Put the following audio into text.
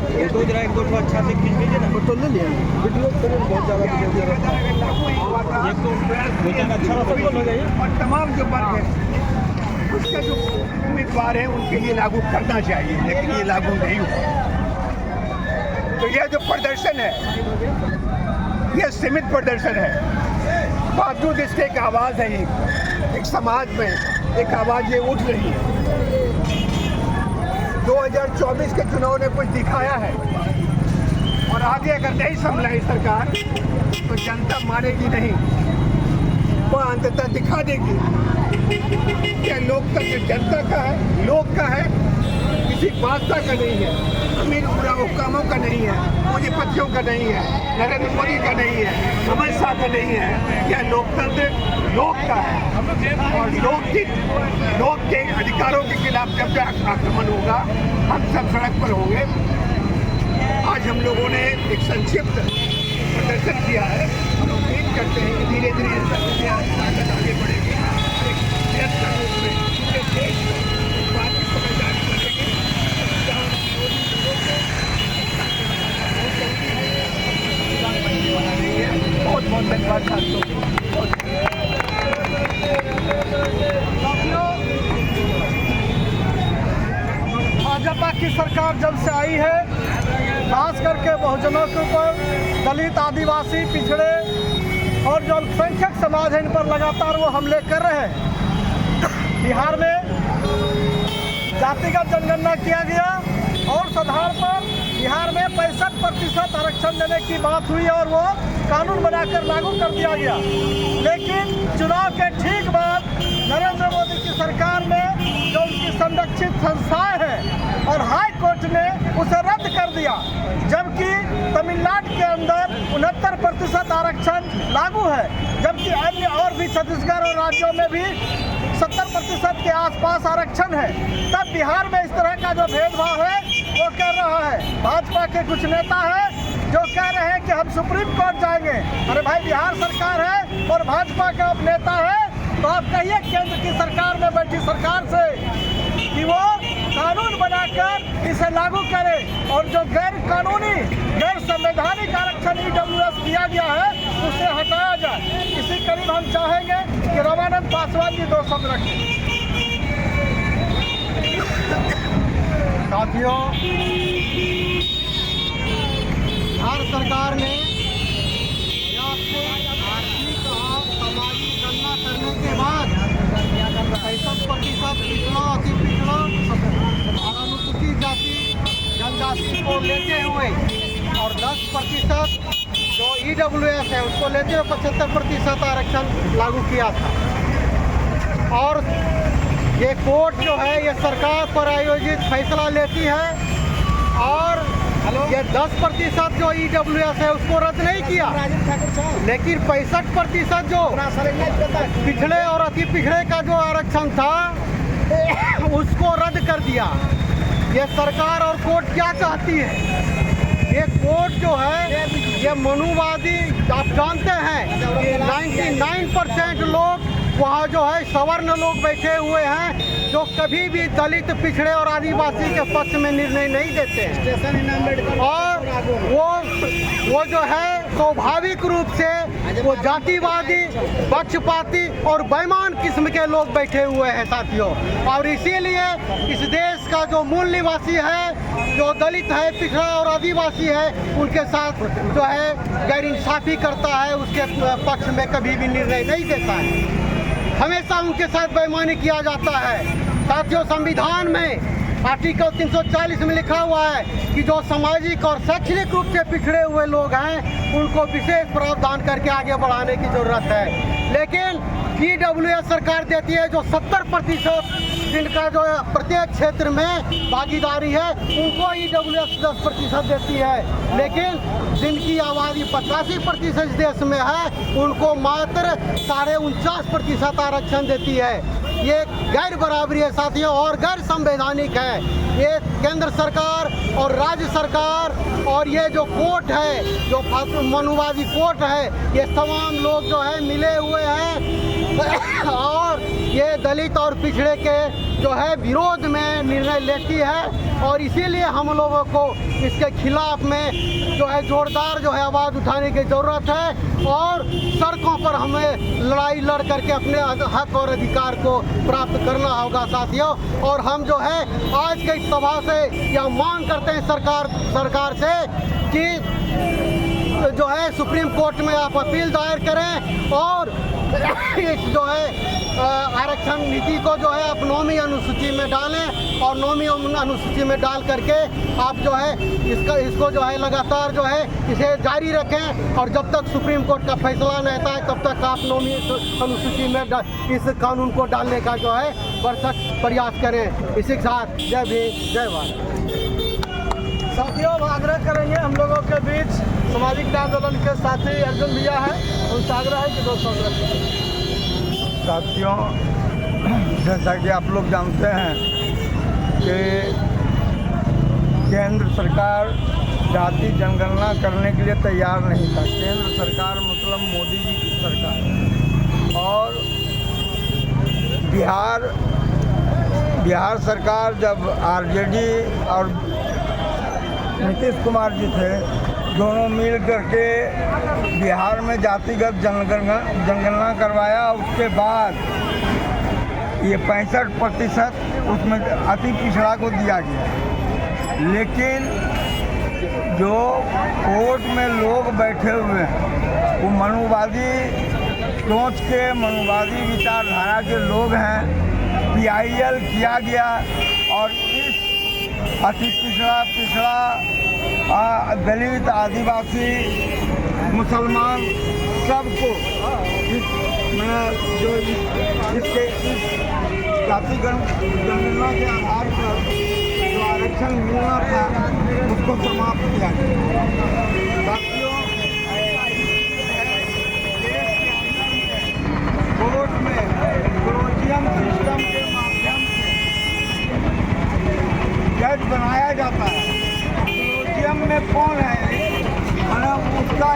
ये सोच रहा है एक दो ठो अच्छा से खींच लीजिए ना, फोटो ले लिया वीडियो बहुत ज़्यादा वीडियो दे रहा है। एक तो वेतन अच्छा सफल हो जाइए। और तमाम जो वर्ग है उसके जो उम्मीदवार हैं उनके लिए लागू करना चाहिए, लेकिन ये लागू नहीं हुआ। तो यह जो प्रदर्शन है यह सीमित प्रदर्शन है, बावजूद इसके एक आवाज़ है, एक समाज में एक आवाज़ ये उठ रही है। 2024 के चुनाव ने कुछ दिखाया है और आगे अगर नहीं संभलाई सरकार तो जनता मानेगी नहीं, वो अंततः दिखा देगी कि लोकतंत्र जनता का है, लोग का है, किसी बादशाह का नहीं है, अमीर बुरा हुक्कामों का नहीं है, पूंजीपतियों का नहीं है, नरेंद्र मोदी का नहीं है, अमित शाह का नहीं है। यह लोकतंत्र लोग का है और लोग के अधिकारों के खिलाफ जब तक आक्रमण होगा हम सब सड़क पर होंगे। आज हम लोगों ने एक संक्षिप्त प्रदर्शन किया है, हम उम्मीद करते हैं कि धीरे धीरे इस प्रक्रिया आगे बढ़ेगी। एक निरंतर रूप में पूरे देश में इस बात की समझदारी बढ़ेगी। बहुत बहुत धन्यवाद साथियों। भाजपा की सरकार जब से आई है, खास करके बहुजनों के ऊपर, दलित, आदिवासी, पिछड़े और जो अल्पसंख्यक समाज है इन पर लगातार वो हमले कर रहे हैं। बिहार में जातिगत जनगणना किया गया और उस आधार पर बिहार में 65% आरक्षण देने की बात हुई और वो कानून बनाकर लागू कर दिया गया। लेकिन चुनाव के ठीक बाद नरेंद्र मोदी की सरकार ने जो उनकी संरक्षित संस्थाएं हैं और हाई कोर्ट ने उसे रद्द कर दिया, जबकि तमिलनाडु के अंदर 69% आरक्षण लागू है, जबकि अन्य और भी छत्तीसगढ़ और राज्यों में भी 70% के आसपास आरक्षण है। तब बिहार में इस तरह का जो भेदभाव है वो कर रहा है। भाजपा के कुछ नेता हैं जो कह रहे हैं कि हम सुप्रीम कोर्ट जाएंगे। अरे भाई, बिहार सरकार है और भाजपा का अब नेता है, तो आप कहिए केंद्र की सरकार में बैठी सरकार से कि वो कानून बनाकर इसे लागू करे और जो गैर कानूनी, गैर संवैधानिक आरक्षण EWS दिया गया है उसे हटाया जाए। इसी करीब हम चाहेंगे कि रामानंद पासवान जी 2 शब्द रखें। साथियों, भारत सरकार ने आर्थिक और सामाजिक गणना करने के बाद 65% पिछड़ा, अति पिछड़ा और अनुसूचित जाति जनजाति को लेते हुए और 10% जो EWS है उसको लेते हुए 75% आरक्षण लागू किया था। और ये कोर्ट जो है ये सरकार पर आयोजित फैसला लेती है और ये 10% जो EWS है उसको रद्द नहीं किया, लेकिन 65% जो पिछड़े और अति पिछड़े का जो आरक्षण था उसको रद्द कर दिया। ये सरकार और कोर्ट क्या चाहती है? ये कोर्ट जो है ये मनुवादी, आप जानते हैं कि 99% लोग वहाँ जो है सवर्ण लोग बैठे हुए हैं जो कभी भी दलित, पिछड़े और आदिवासी के पक्ष में निर्णय नहीं देते हैं। और वो जो है स्वाभाविक रूप से वो जातिवादी, पक्षपाती और बेईमान किस्म के लोग बैठे हुए हैं साथियों। और इसीलिए इस देश का जो मूल निवासी है, जो दलित है, पिछड़ा और आदिवासी है, उनके साथ जो है गैर इंसाफी करता है, उसके पक्ष में कभी भी निर्णय नहीं देता है, हमेशा उनके साथ बेईमानी किया जाता है। साथियों, संविधान में आर्टिकल 340 में लिखा हुआ है कि जो सामाजिक और शैक्षणिक रूप से पिछड़े हुए लोग हैं उनको विशेष प्रावधान करके आगे बढ़ाने की जरूरत है। लेकिन EWS सरकार देती है जो 70% जिनका जो प्रत्येक क्षेत्र में भागीदारी है उनको EWS 10% देती है, लेकिन जिनकी आबादी 85% देश में है उनको मात्र 49.5% आरक्षण देती है। ये गैर बराबरी है साथियों और गैर संवैधानिक है। ये केंद्र सरकार और राज्य सरकार और ये जो कोर्ट है, जो मनुवादी कोर्ट है, ये तमाम लोग जो है मिले हुए हैं और ये दलित और पिछड़े के जो है विरोध में निर्णय लेती है और इसीलिए हम लोगों को इसके खिलाफ में जो है जोरदार जो है आवाज़ उठाने की ज़रूरत है और सड़कों पर हमें लड़ाई लड़ करके अपने हक और अधिकार को प्राप्त करना होगा साथियों। और हम जो है आज के इस सभा से यह मांग करते हैं सरकार से कि जो है सुप्रीम कोर्ट में आप अपील दायर करें और इस जो है आरक्षण नीति को जो है आप 9वीं अनुसूची में डालें और 9वीं अनुसूची में डाल करके आप जो है इसको जो है लगातार जो है इसे जारी रखें और जब तक सुप्रीम कोर्ट का फैसला नहीं आता है तब तक आप 9वीं अनुसूची में इस कानून को डालने का जो है भरसक प्रयास करें। इसी के साथ जय भीम जय भारत। साथियों, हम आग्रह करेंगे, हम लोगों के बीच सामाजिक न्याय आंदोलन के साथी अर्जुन भैया है, उनसे आग्रह है कि दोस्तों साथियों, जैसा कि आप लोग जानते हैं कि केंद्र सरकार जाति जनगणना करने के लिए तैयार नहीं था। केंद्र सरकार मतलब मोदी जी की सरकार और बिहार सरकार जब आरजेडी और नीतीश कुमार जी थे, दोनों मिल करके बिहार में जातिगत जनगणना करवाया। उसके बाद ये 65% उसमें अति पिछड़ा को दिया गया। लेकिन जो कोर्ट में लोग बैठे हुए हैं वो मनुवादी सोच के, मनुवादी विचारधारा के लोग हैं। PIL किया गया और इस अति पिछड़ा दलित, आदिवासी, मुसलमान सबको इसके जाति जनगणना के आधार पर जो आरक्षण मिलना था उसको समाप्त किया गया। साथियों, देश के अंदर कोर्ट में कोलोजियम सिस्टम के माध्यम से जज बनाया जाता है। कोलोजियम में कौन है, उसका